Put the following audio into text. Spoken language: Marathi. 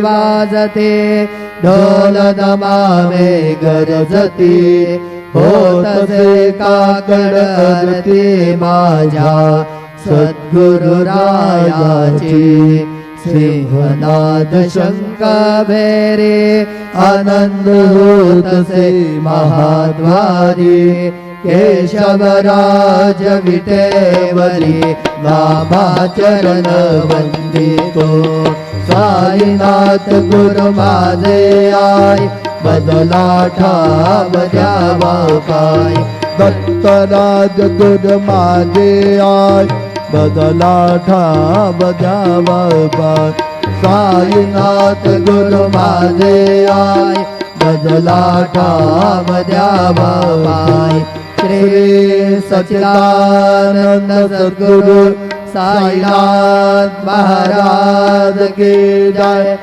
वाजते ढोल दमामे गरजती होतसे काकड आरती माझ्या सद्गुरुरायाची सिंहनाद शंख भेरे आनंद होतसे महाद्वारी केशवराज विटेवरी नामाचरण वंदितो साईनाथ गुरु माझे आय बदला ठाव द्यावा पाय दत्तराज गुरु माझे आय बदला ठाव द्यावा पाय साईनाथ गुरु माझे आय बदला ठाव द्यावा पाय श्री सच्चिदानंद सद्गुरु साईनाथ महाराज की जय।